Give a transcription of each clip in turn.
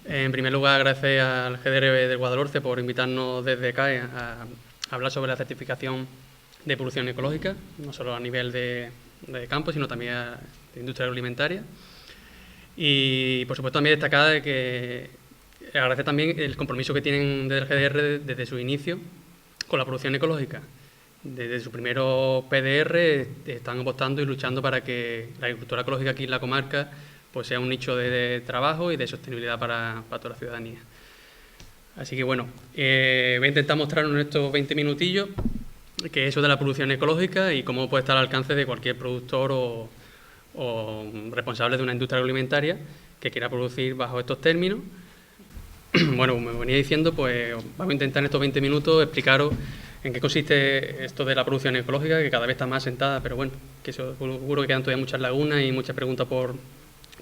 En primer lugar, gracias al GDR del Guadalhorce por invitarnos desde CAE a hablar sobre la certificación de producción ecológica, no solo a nivel de campo, sino también de industria agroalimentaria. Y, por supuesto, también destacar que agradecer también el compromiso que tienen desde el GDR desde su inicio con la producción ecológica. Desde su primero PDR están apostando y luchando para que la agricultura ecológica aquí en la comarca pues sea un nicho de trabajo y de sostenibilidad para toda la ciudadanía. Así que bueno, voy a intentar mostrar en estos 20 minutillos qué es eso de la producción ecológica y cómo puede estar al alcance de cualquier productor o responsable de una industria agroalimentaria que quiera producir bajo estos términos. Bueno, como me venía diciendo, pues vamos a intentar en estos 20 minutos explicaros en qué consiste esto de la producción ecológica, que cada vez está más asentada, pero bueno, que seguro que quedan todavía muchas lagunas y muchas preguntas por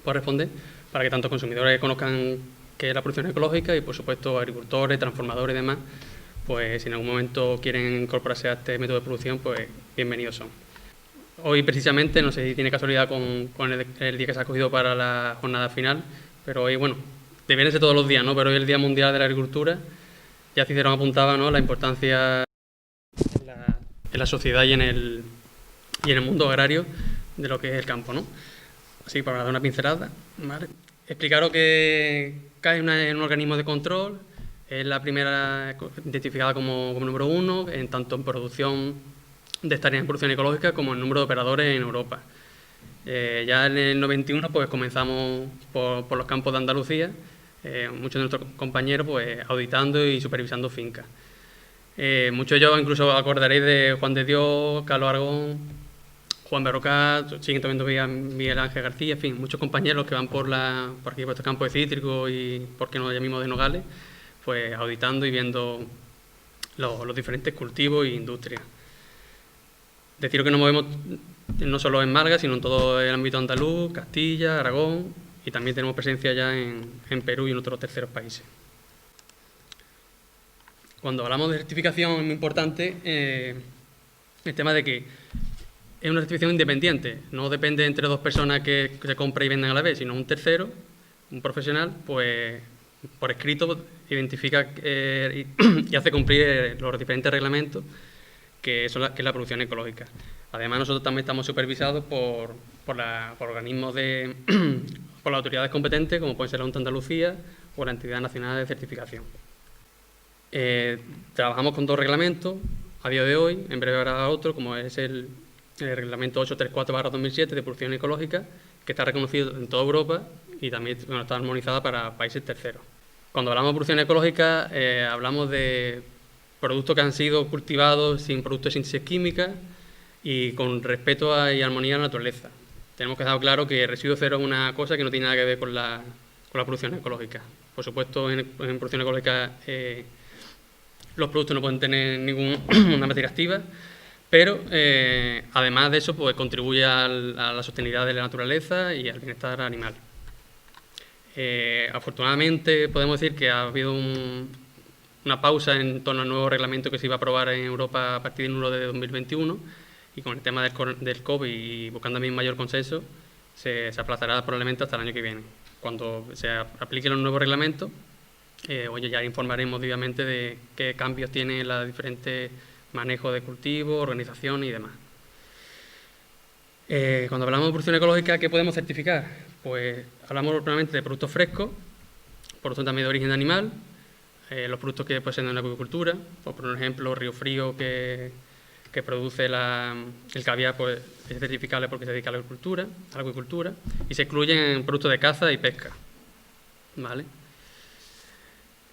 responder, para que tanto consumidores conozcan qué es la producción ecológica y, por supuesto, agricultores, transformadores y demás, pues si en algún momento quieren incorporarse a este método de producción, pues bienvenidos son. Hoy precisamente, no sé si tiene casualidad con el día que se ha cogido para la jornada final, pero hoy, bueno, debería ser todos los días, ¿no? Pero hoy es el Día Mundial de la Agricultura. Ya Cicerón apuntaba, ¿no?, la importancia en la sociedad y en el mundo agrario de lo que es el campo, ¿no? Así, para dar una pincelada, ¿vale? Explicaros que CAE es un organismo de control, es la primera identificada como número 1, tanto en producción de esta área de producción ecológica como en número de operadores en Europa. Ya en el 91 pues comenzamos por los campos de Andalucía, muchos de nuestros compañeros pues auditando y supervisando fincas. Muchos de ellos incluso acordaréis de Juan de Dios, Carlos Aragón, Juan Berrocat, siguen también Miguel Ángel García, en fin, muchos compañeros que van por aquí, por estos campos de cítricos y, por qué no llamamos de nogales, pues auditando y viendo los diferentes cultivos e industrias. Deciros que nos movemos no solo en Málaga, sino en todo el ámbito andaluz, Castilla, Aragón, y también tenemos presencia ya en Perú y en otros terceros países. Cuando hablamos de certificación es muy importante el tema de que es una certificación independiente, no depende entre dos personas que se compran y venden a la vez, sino un tercero, un profesional, pues por escrito identifica y hace cumplir los diferentes reglamentos que es la producción ecológica. Además, nosotros también estamos supervisados por organismos por las autoridades competentes, como puede ser la Junta de Andalucía o la Entidad Nacional de Certificación. Trabajamos con 2 reglamentos a día de hoy, en breve habrá otro, como es el reglamento 834/2007 de producción ecológica, que está reconocido en toda Europa y también está armonizada para países terceros. Cuando hablamos de producción ecológica, hablamos de productos que han sido cultivados sin productos de síntesis química y con respeto y armonía a la naturaleza. Tenemos que dejar claro que residuo cero es una cosa que no tiene nada que ver con la producción ecológica. Por supuesto, en producción ecológica los productos no pueden tener ninguna materia activa, pero además de eso pues contribuye a la sostenibilidad de la naturaleza y al bienestar animal. Afortunadamente podemos decir que ha habido una pausa en torno al nuevo reglamento que se iba a aprobar en Europa a partir del 1 de 2021 y con el tema del COVID y buscando también mayor consenso se aplazará probablemente hasta el año que viene. Cuando se aplique los nuevos reglamentos, ya informaremos obviamente de qué cambios tiene los diferentes manejos de cultivo, organización y demás. Cuando hablamos de producción ecológica, ¿qué podemos certificar? Pues hablamos probablemente de productos frescos, productos también de origen animal, los productos que poseen en la acuicultura, pues, por ejemplo, Río Frío que produce el caviar, pues es certificable porque se dedica a la acuicultura, y se excluyen productos de caza y pesca, ¿vale?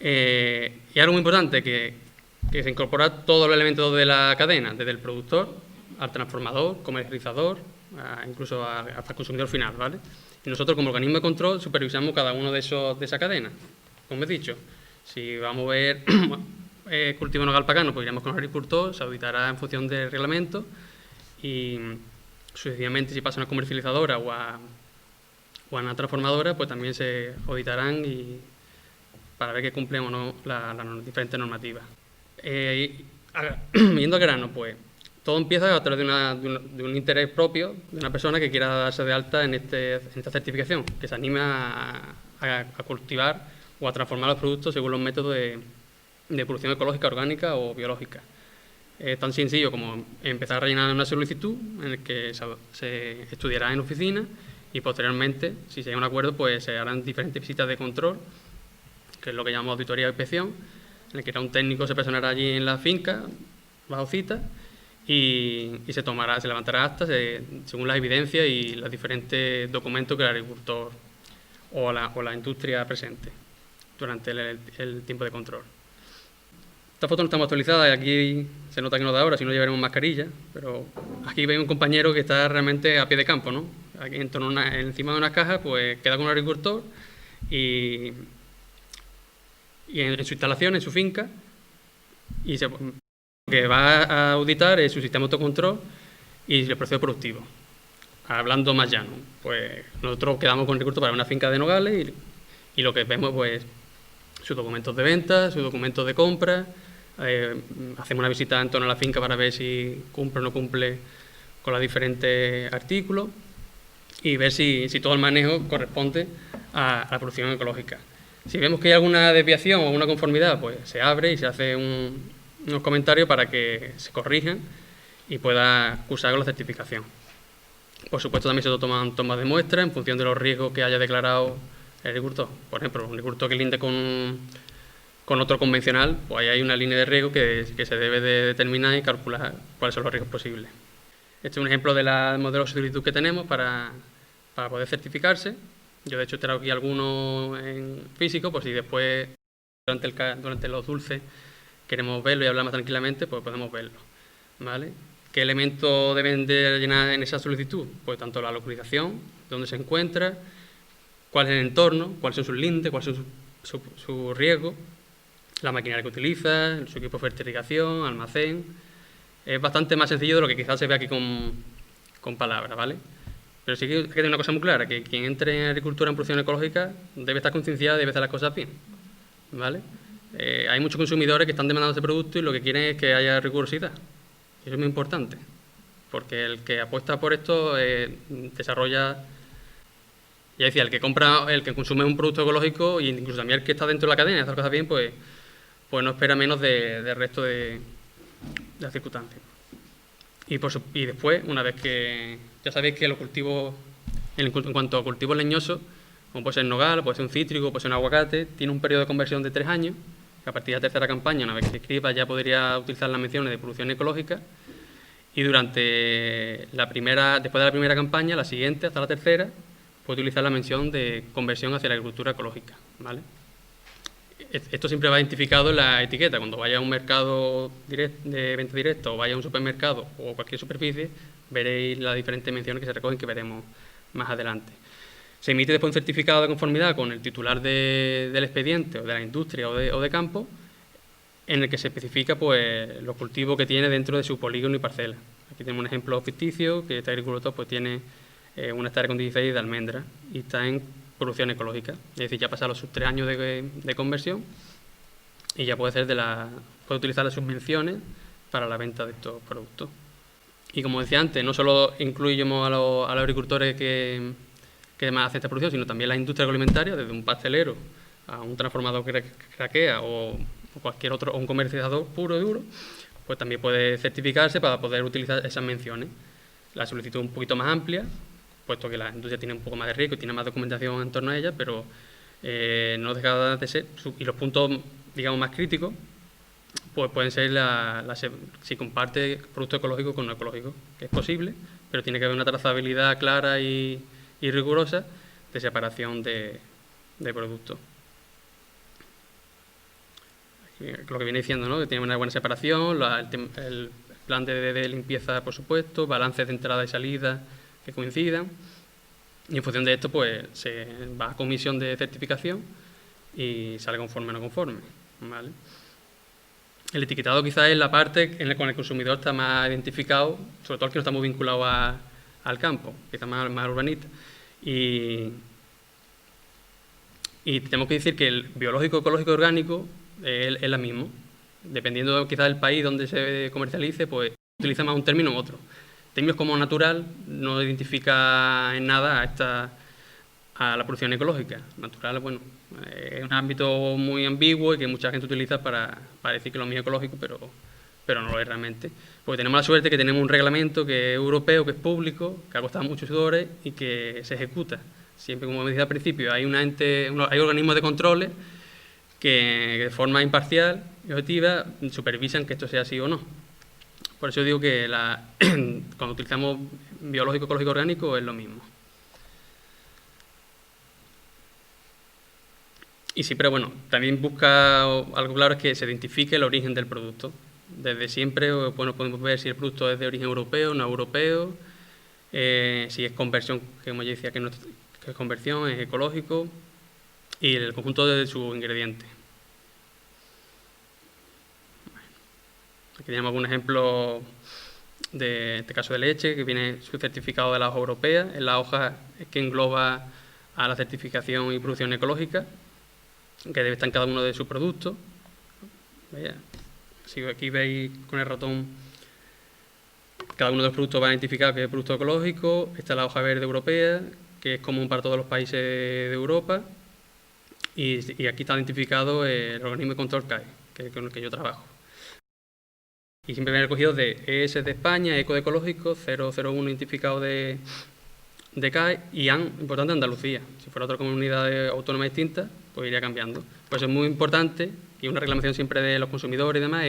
Y algo muy importante, que se incorpora todos los elementos de la cadena, desde el productor al transformador, comercializador, incluso hasta el consumidor final, ¿vale? Y nosotros, como organismo de control, supervisamos cada uno de esa cadena. Como he dicho, si vamos a ver cultivo nogal pagano, pues iremos con el agricultor, se auditará en función del reglamento y sucesivamente, si pasa a una comercializadora o a una transformadora, pues también se auditarán para ver que cumplen o no las diferentes normativas. Yendo al grano, pues todo empieza a través de un interés propio de una persona que quiera darse de alta en esta certificación, que se anima a cultivar o a transformar los productos según los métodos de producción ecológica, orgánica o biológica. Es tan sencillo como empezar a rellenar una solicitud en la que se estudiará en oficina y posteriormente, si se llega a un acuerdo, pues se harán diferentes visitas de control, que es lo que llamamos auditoría de inspección, en el que un técnico se personará allí en la finca, bajo cita, y se levantará acta según las evidencias y los diferentes documentos que el agricultor o la industria presente durante el tiempo de control. Esta foto no está actualizada y aquí se nota que no da hora, si no llevaremos mascarilla, pero aquí veis un compañero que está realmente a pie de campo, ¿no? Aquí encima de una caja, pues queda con un agricultor y en su instalación, en su finca, y lo que va a auditar es su sistema de autocontrol y el proceso productivo. Hablando más llano, pues nosotros quedamos con el agricultor para una finca de nogales y lo que vemos, pues, sus documentos de venta, sus documentos de compra. Hacemos una visita en torno a la finca para ver si cumple o no cumple con los diferentes artículos y ver si todo el manejo corresponde a la producción ecológica. Si vemos que hay alguna desviación o alguna conformidad, pues se abre y se hace unos comentarios para que se corrijan y pueda cursar con la certificación. Por supuesto, también se toman tomas de muestra en función de los riesgos que haya declarado el agricultor. Por ejemplo, un agricultor que linde con otro convencional, pues ahí hay una línea de riesgo que se debe de determinar y calcular cuáles son los riesgos posibles. Este es un ejemplo del modelo de solicitud que tenemos para poder certificarse. Yo, de hecho, he traído aquí algunos en físico, pues si después, durante los dulces, queremos verlo y hablar más tranquilamente, pues podemos verlo, ¿vale? ¿Qué elementos deben de llenar en esa solicitud? Pues tanto la localización, dónde se encuentra, cuál es el entorno, cuáles son sus lindes, cuáles son sus riesgos, la maquinaria que utiliza, su equipo de fertilización, almacén. Es bastante más sencillo de lo que quizás se ve aquí con palabras, ¿vale? Pero sí que hay que tener una cosa muy clara, que quien entre en agricultura en producción ecológica debe estar concienciado y debe hacer las cosas bien, ¿vale? Hay muchos consumidores que están demandando este producto y lo que quieren es que haya rigurosidad. Eso es muy importante, porque el que apuesta por esto desarrolla... Ya decía, el que consume un producto ecológico, e incluso también el que está dentro de la cadena y hace las cosas bien, pues no espera menos del resto de las circunstancias. Y después, una vez que... Ya sabéis que los cultivos, en cuanto a cultivos leñosos, como puede ser nogal, puede ser un cítrico, puede ser un aguacate, tiene un periodo de conversión de 3 años, que a partir de la tercera campaña, una vez que se inscriba, ya podría utilizar las menciones de producción ecológica, y después de la primera campaña, la siguiente, hasta la tercera, puede utilizar la mención de conversión hacia la agricultura ecológica, ¿vale? Esto siempre va identificado en la etiqueta. Cuando vaya a un mercado de venta directa o vaya a un supermercado o cualquier superficie, veréis las diferentes menciones que se recogen, que veremos más adelante. Se emite después un certificado de conformidad con el titular del expediente o de la industria o de campo, en el que se especifica, pues, los cultivos que tiene dentro de su polígono y parcela. Aquí tenemos un ejemplo ficticio, que este agricultor pues tiene una hectárea con 16 de almendra y está en producción ecológica, es decir, ya ha pasado sus 3 años de conversión y ya puede utilizar las subvenciones para la venta de estos productos. Y como decía antes, no solo incluimos a los agricultores que más hacen esta producción, sino también las industrias agroalimentarias, desde un pastelero a un transformador que craquea o cualquier otro, o un comercializador puro y duro, pues también puede certificarse para poder utilizar esas menciones. La solicitud es un poquito más amplia, puesto que la industria tiene un poco más de riesgo y tiene más documentación en torno a ella, pero no deja de ser. Y los puntos, digamos, más críticos, pues pueden ser si comparte producto ecológico con no ecológico, que es posible, pero tiene que haber una trazabilidad clara y rigurosa de separación de productos. Lo que viene diciendo, ¿no? Que tiene una buena separación, el plan de limpieza, por supuesto, balances de entrada y salida que coincidan, y en función de esto pues se va a comisión de certificación y sale conforme o no conforme, ¿vale? El etiquetado quizás es la parte en la que el consumidor está más identificado, sobre todo el que no está muy vinculado al campo, quizás más urbanita, y tenemos que decir que el biológico, ecológico y orgánico es la misma, dependiendo quizás del país donde se comercialice, pues utiliza más un término u otro. Términos como natural no identifica en nada a la producción ecológica. Natural, bueno, es un ámbito muy ambiguo y que mucha gente utiliza para decir que lo mío es ecológico, pero no lo es realmente. Porque tenemos la suerte que tenemos un reglamento que es europeo, que es público, que ha costado muchos sudores y que se ejecuta. Siempre, como me decía al principio, hay organismos de controles que de forma imparcial y objetiva supervisan que esto sea así o no. Por eso digo que cuando utilizamos biológico, ecológico, orgánico es lo mismo. Y sí, pero bueno, también busca algo claro, es que se identifique el origen del producto. Desde siempre, bueno, podemos ver si el producto es de origen europeo, no europeo, si es conversión, que como ya decía que es conversión, es ecológico, y el conjunto de sus ingredientes. Aquí tenemos algún ejemplo de este caso de leche, que viene su certificado de la hoja europea. En la hoja es que engloba a la certificación y producción ecológica, que debe estar en cada uno de sus productos. Vaya. Si aquí veis con el ratón, cada uno de los productos va identificado que es producto ecológico. Esta es la hoja verde europea, que es común para todos los países de Europa. Y aquí está identificado el organismo de control CAE, que es con el que yo trabajo. Y siempre vienen recogidos de ES de España, ECO de Ecológico, 001 identificado de CAE y AN, importante, Andalucía. Si fuera otra comunidad autónoma distinta, pues iría cambiando. Por eso es muy importante, y una reclamación siempre de los consumidores y demás,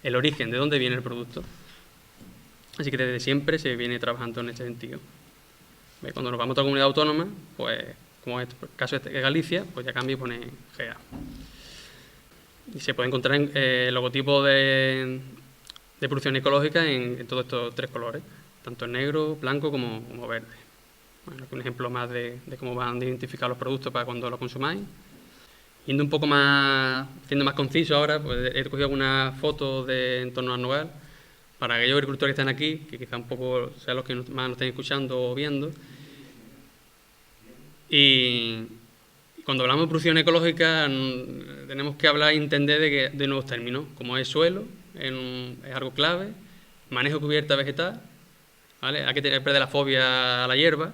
el origen, de dónde viene el producto. Así que desde siempre se viene trabajando en este sentido. Cuando nos vamos a otra comunidad autónoma, pues como en el caso de Galicia, pues ya cambia y pone GA. Y se puede encontrar el logotipo de producción ecológica en todos estos tres colores, tanto en negro, blanco como verde. Bueno, aquí un ejemplo más de cómo van a identificar los productos para cuando los consumáis. Yendo un poco más, siendo más conciso ahora, pues he cogido algunas fotos de entorno al nogal para aquellos agricultores que están aquí, que quizá un poco sean los que más nos estén escuchando o viendo. Y cuando hablamos de producción ecológica tenemos que hablar y entender de nuevos términos, como es suelo, es algo clave, manejo de cubierta vegetal, ¿vale? Hay que perder la fobia a la hierba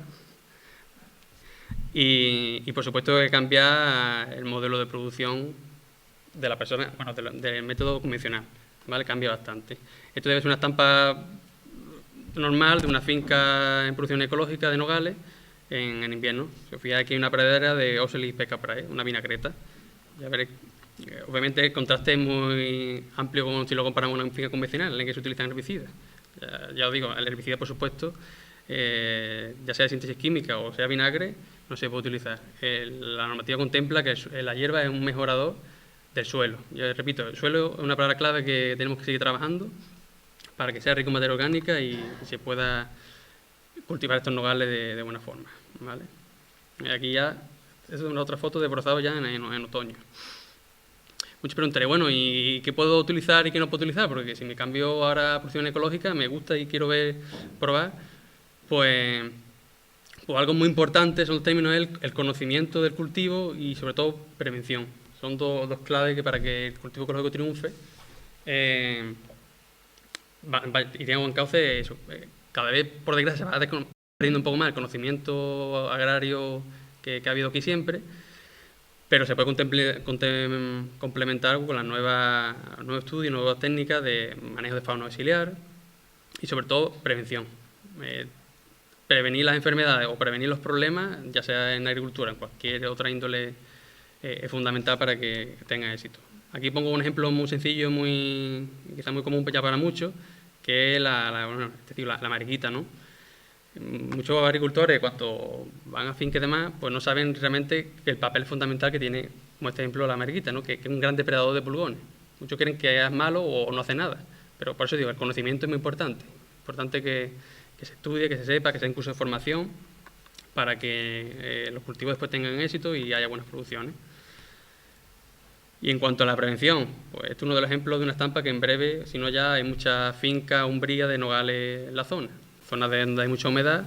y por supuesto hay que cambiar el modelo de producción de la persona, bueno, del método convencional, ¿vale? Cambia bastante. Esto debe ser una estampa normal de una finca en producción ecológica de nogales en invierno. Si os fijáis, aquí hay una pradera de Oxalis pesca prae, una vinagreta. Ya veréis, obviamente el contraste es muy amplio como si lo comparamos con una finca convencional en la que se utilizan herbicidas. Ya os digo, el herbicida, por supuesto, ya sea de síntesis química o sea vinagre, no se puede utilizar. La normativa contempla que la hierba es un mejorador del suelo. Yo repito, el suelo es una palabra clave que tenemos que seguir trabajando para que sea rico en materia orgánica y se pueda cultivar estos nogales de buena forma, ¿vale? Y aquí ya, esta es una otra foto de brozado ya en otoño. Muchos preguntaréis, bueno, ¿y qué puedo utilizar y qué no puedo utilizar? Porque si me cambio ahora a producción ecológica, me gusta y quiero probar, pues algo muy importante son los términos el conocimiento del cultivo y sobre todo prevención. Son dos claves que para que el cultivo ecológico triunfe iríamos en cauce eso. Cada vez, por desgracia, se va perdiendo un poco más el conocimiento agrario que ha habido aquí siempre, pero se puede complementar con las nuevos estudios, nuevas técnicas de manejo de fauna auxiliar y sobre todo prevención. Prevenir las enfermedades o prevenir los problemas, ya sea en la agricultura, en cualquier otra índole, es fundamental para que tenga éxito. Aquí pongo un ejemplo muy sencillo, quizá muy común ya para muchos, que es la mariquita, ¿no? Muchos agricultores, cuando van a finca y demás, pues no saben realmente el papel fundamental que tiene, como este ejemplo, la mariquita, ¿no? Que es un gran depredador de pulgones. Muchos creen que es malo o no hace nada, pero por eso digo, el conocimiento es muy importante. Es importante que se estudie, que se sepa, que se den cursos de formación para que los cultivos después tengan éxito y haya buenas producciones. Y en cuanto a la prevención, pues este es uno de los ejemplos de una estampa que en breve, si no ya, hay muchas fincas, umbrías de nogales en la zona. Zonas donde hay mucha humedad,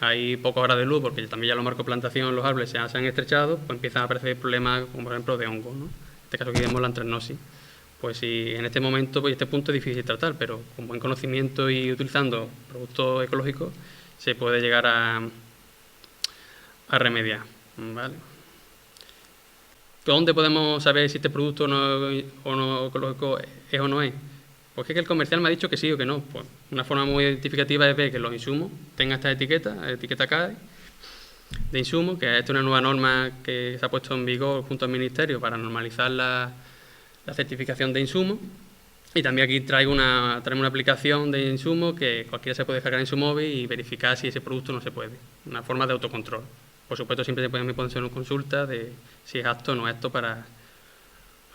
hay pocas horas de luz, porque también ya los marcos de plantación, los árboles se han estrechado, pues empiezan a aparecer problemas, como por ejemplo de hongos, ¿no? En este caso aquí vemos la anthracnosis. Pues si en este momento, pues este punto es difícil de tratar, pero con buen conocimiento y utilizando productos ecológicos se puede llegar a remediar. Vale. ¿Dónde podemos saber si este producto no ecológico es o no es? Pues es que el comercial me ha dicho que sí o que no. Pues una forma muy identificativa es ver que los insumos tengan esta etiqueta CAE de insumos, que es una nueva norma que se ha puesto en vigor junto al Ministerio para normalizar la certificación de insumos. Y también aquí traemos una aplicación de insumos que cualquiera se puede descargar en su móvil y verificar si ese producto no se puede. Una forma de autocontrol. Por supuesto, siempre me pueden hacer una consulta de si es apto o no apto para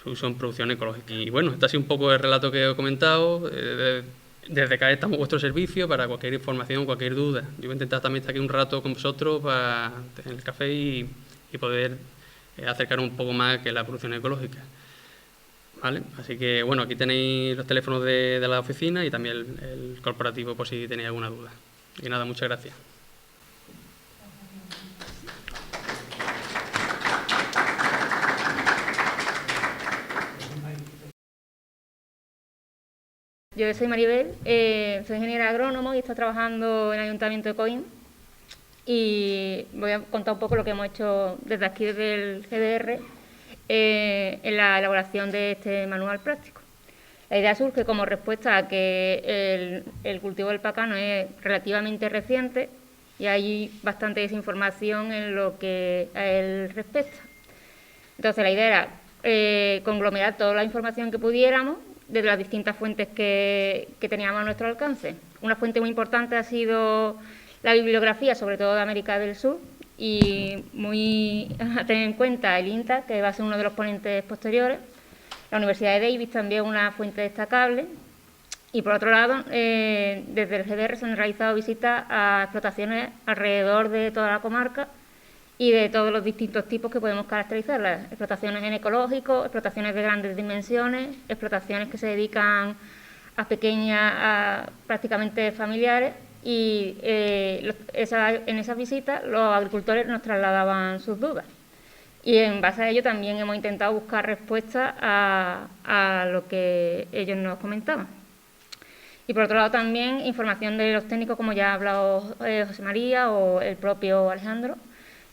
su uso en producción ecológica. Y bueno, este ha sido un poco el relato que he comentado. Desde CAE estamos a vuestro servicio para cualquier información, cualquier duda. Yo voy a intentar también estar aquí un rato con vosotros para tener el café y poder acercar un poco más que la producción ecológica. ¿Vale? Así que bueno, aquí tenéis los teléfonos de la oficina y también el corporativo por si tenéis alguna duda. Y nada, muchas gracias. Yo soy Maribel, soy ingeniera agrónomo y estoy trabajando en el Ayuntamiento de Coín. Y voy a contar un poco lo que hemos hecho desde aquí, desde el GDR, en la elaboración de este manual práctico. La idea surge como respuesta a que el cultivo del pacano es relativamente reciente y hay bastante desinformación en lo que a él respecta. Entonces, la idea era conglomerar toda la información que pudiéramos desde las distintas fuentes que teníamos a nuestro alcance. Una fuente muy importante ha sido la bibliografía, sobre todo de América del Sur, y muy a tener en cuenta el INTA, que va a ser uno de los ponentes posteriores. La Universidad de Davis también es una fuente destacable. Y por otro lado, desde el GDR se han realizado visitas a explotaciones alrededor de toda la comarca y de todos los distintos tipos que podemos caracterizar, las explotaciones en ecológico, explotaciones de grandes dimensiones, explotaciones que se dedican a pequeñas, prácticamente familiares, y en esas visitas los agricultores nos trasladaban sus dudas. Y en base a ello también hemos intentado buscar respuestas a lo que ellos nos comentaban. Y por otro lado también información de los técnicos, como ya ha hablado José María o el propio Alejandro,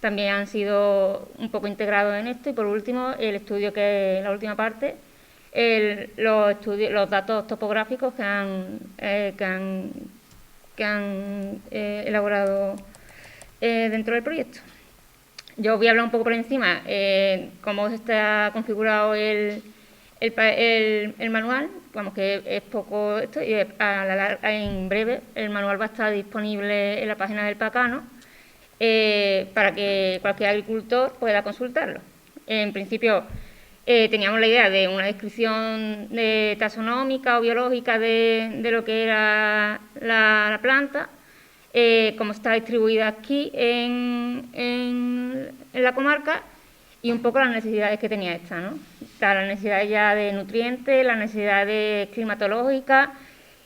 también han sido un poco integrados en esto. Y por último, el estudio, que es la última parte, los datos topográficos que han elaborado dentro del proyecto. Yo voy a hablar un poco por encima cómo está configurado el manual. Vamos, que es poco esto, y en breve el manual va a estar disponible en la página del Pacano para que cualquier agricultor pueda consultarlo. En principio teníamos la idea de una descripción taxonómica o biológica de lo que era la planta, cómo está distribuida aquí en la comarca y un poco las necesidades que tenía esta, ¿no? Las necesidades ya de nutrientes, las necesidades climatológicas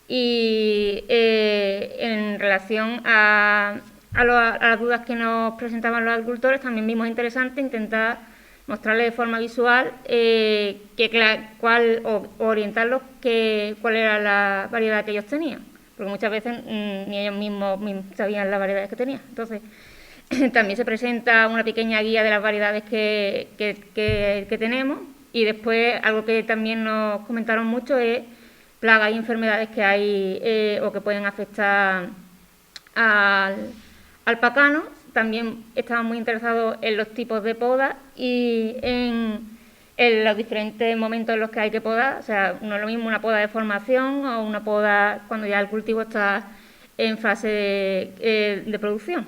y en relación a las dudas que nos presentaban los agricultores, también vimos interesante intentar mostrarles de forma visual orientarlos cuál era la variedad que ellos tenían, porque muchas veces ni ellos mismos sabían las variedades que tenían. Entonces, también se presenta una pequeña guía de las variedades que tenemos, y después algo que también nos comentaron mucho es plagas y enfermedades que hay o que pueden afectar al pacano. También estaban muy interesados en los tipos de poda y en los diferentes momentos en los que hay que podar. O sea, no es lo mismo una poda de formación o una poda cuando ya el cultivo está en fase de producción.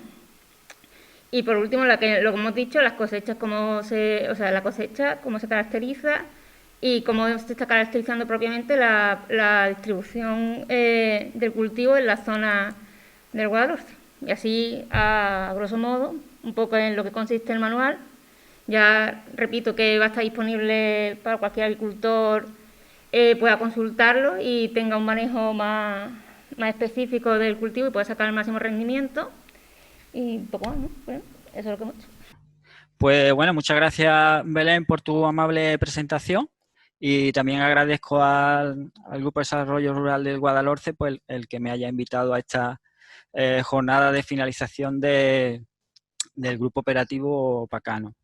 Y por último, lo que hemos dicho, las cosechas, la cosecha, cómo se caracteriza y cómo se está caracterizando propiamente la distribución del cultivo en la zona del Guadalhorce. Y así, a grosso modo, un poco en lo que consiste el manual. Ya repito que va a estar disponible para cualquier agricultor pueda consultarlo y tenga un manejo más específico del cultivo y pueda sacar el máximo rendimiento. Y un poco más, ¿no? Bueno, eso es lo que hemos hecho. Pues bueno, muchas gracias, Belén, por tu amable presentación, y también agradezco al Grupo de Desarrollo Rural del Guadalhorce pues, el que me haya invitado a esta jornada de finalización de del grupo operativo Pacano.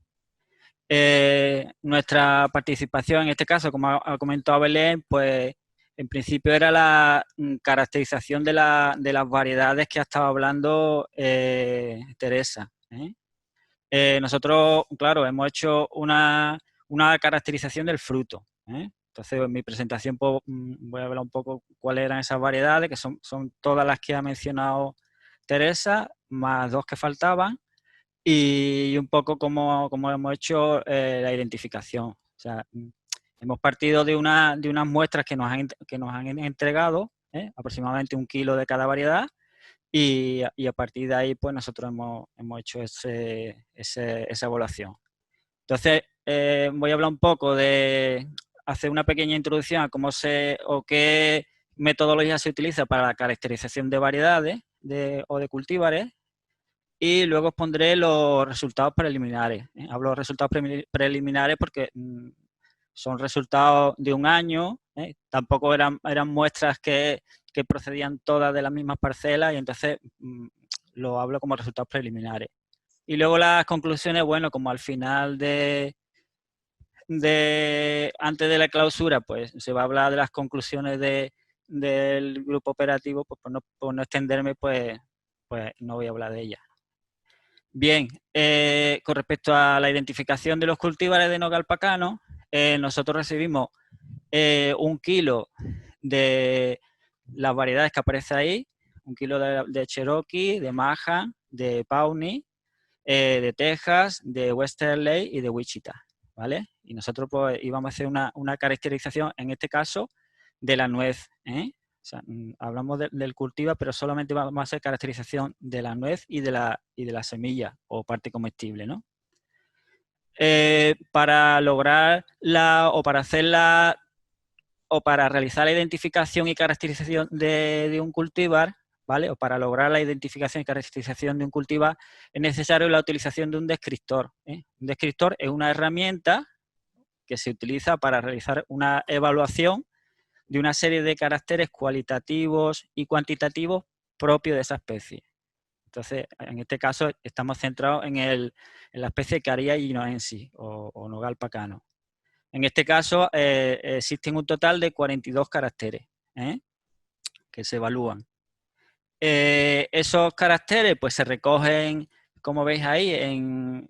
Nuestra participación en este caso, como ha comentado Belén, pues en principio era la caracterización de las variedades que ha estado hablando Teresa. Nosotros, claro, hemos hecho una caracterización del fruto. Entonces, en mi presentación pues, voy a hablar un poco cuáles eran esas variedades, que son todas las que ha mencionado Teresa, más 2 que faltaban, y un poco cómo hemos hecho la identificación. O sea, hemos partido de unas muestras que nos han entregado, aproximadamente 1 kilo de cada variedad, y a partir de ahí pues nosotros hemos hecho esa evaluación. Entonces, voy a hablar un poco de hacer una pequeña introducción a qué metodología se utiliza para la caracterización de variedades o de cultivares, y luego os pondré los resultados preliminares. Hablo de resultados preliminares porque son resultados de 1 año, tampoco eran muestras que procedían todas de las mismas parcelas, y entonces lo hablo como resultados preliminares. Y luego las conclusiones, bueno, como al final antes de la clausura, pues se va a hablar de las conclusiones del grupo operativo, pues por no extenderme, pues no voy a hablar de ellas. Bien, con respecto a la identificación de los cultivares de nogal pacano, nosotros recibimos 1 kilo de las variedades que aparece ahí, 1 kilo de Cherokee, de Mahan, de Pawnee, de Texas, de Western Lake y de Wichita, ¿vale? Y nosotros pues íbamos a hacer una caracterización, en este caso, de la nuez, O sea, hablamos del cultivar, pero solamente vamos a hacer caracterización de la nuez y de la semilla o parte comestible, ¿no? Para lograr para realizar la identificación y caracterización de un cultivar, ¿vale? O para lograr la identificación y caracterización de un cultivar es necesario la utilización de un descriptor. Un descriptor es una herramienta que se utiliza para realizar una evaluación de una serie de caracteres cualitativos y cuantitativos propios de esa especie. Entonces, en este caso, estamos centrados en la especie Caria illinoensis o nogal pacano. En este caso, existen un total de 42 caracteres que se evalúan. Esos caracteres pues, se recogen, como veis ahí, en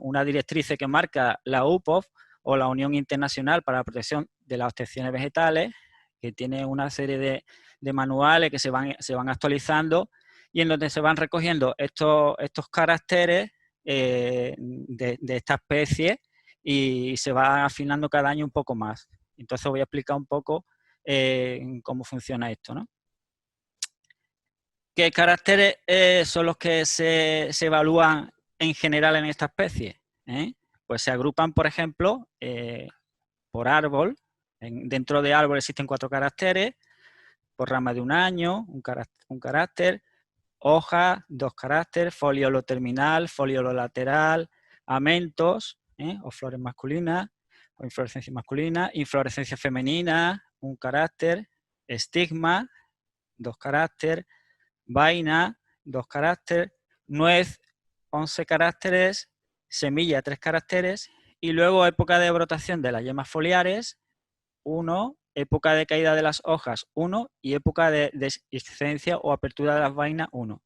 una directriz que marca la UPOV, o la Unión Internacional para la Protección de las Obtenciones Vegetales, que tiene una serie de manuales que se van actualizando, y en donde se van recogiendo estos caracteres de esta especie, y se va afinando cada año un poco más. Entonces voy a explicar un poco cómo funciona esto, ¿no? ¿Qué caracteres son los que se evalúan en general en esta especie? Pues se agrupan, por ejemplo, por árbol. Dentro de árbol existen 4 caracteres, por rama de 1 año, un carácter, hoja, 2 caracteres, foliolo terminal, foliolo lateral, amentos, o flores masculinas, o inflorescencia masculina, inflorescencia femenina, 1 carácter, estigma, 2 caracteres, vaina, 2 caracteres, nuez, 11 caracteres, semilla, 3 caracteres, y luego época de brotación de las yemas foliares, 1, época de caída de las hojas, 1, y época de dehiscencia o apertura de las vainas, 1.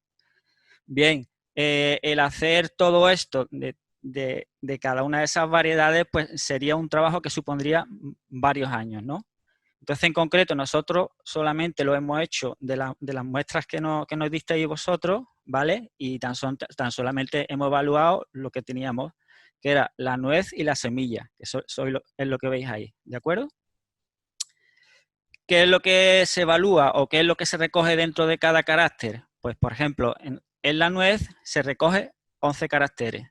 Bien, el hacer todo esto de cada una de esas variedades, pues sería un trabajo que supondría varios años, ¿no? Entonces, en concreto, nosotros solamente lo hemos hecho de las muestras que nos disteis vosotros, ¿vale? Y tan solamente hemos evaluado lo que teníamos, que era la nuez y la semilla, que es lo que veis ahí, ¿de acuerdo? ¿Qué es lo que se evalúa o qué es lo que se recoge dentro de cada carácter? Pues, por ejemplo, en la nuez se recoge 11 caracteres,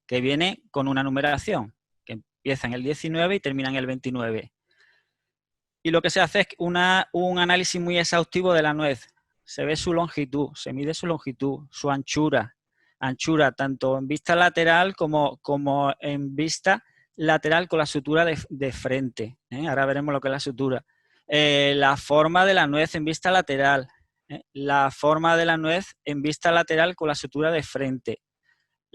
que vienen con una numeración, que empieza en el 19 y termina en el 29. Y lo que se hace es un análisis muy exhaustivo de la nuez. Se ve su longitud, se mide su longitud, su anchura tanto en vista lateral como en vista lateral con la sutura de frente. Ahora veremos lo que es la sutura. La forma de la nuez en vista lateral, la forma de la nuez en vista lateral con la sutura de frente,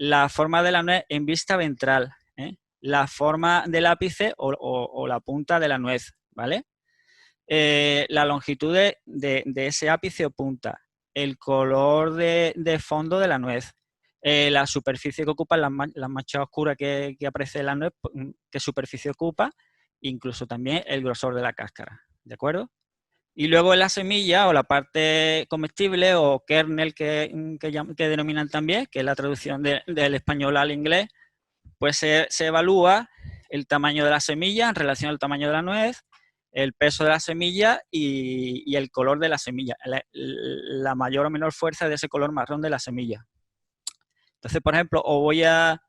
la forma de la nuez en vista ventral, la forma del ápice o la punta de la nuez, ¿vale? La longitud de ese ápice o punta, el color de fondo de la nuez, la superficie que ocupa, las manchas oscuras que aparece en la nuez, qué superficie ocupa, incluso también el grosor de la cáscara, ¿de acuerdo? Y luego en la semilla o la parte comestible o kernel que denominan también, que es la traducción del español al inglés, pues se evalúa el tamaño de la semilla en relación al tamaño de la nuez, el peso de la semilla y el color de la semilla, la mayor o menor fuerza de ese color marrón de la semilla. Entonces, por ejemplo, os voy a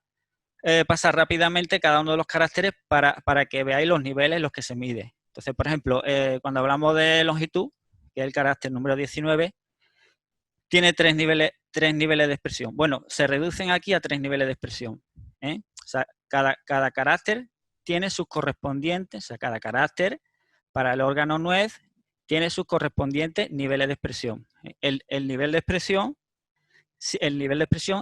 pasar rápidamente cada uno de los caracteres para que veáis los niveles en los que se mide. Entonces, por ejemplo, cuando hablamos de longitud, que es el carácter número 19, tiene tres niveles de expresión. Bueno, se reducen aquí a 3 niveles de expresión. O sea, cada carácter tiene sus correspondientes, o sea, cada carácter para el órgano nuez tiene sus correspondientes niveles de expresión. El nivel de expresión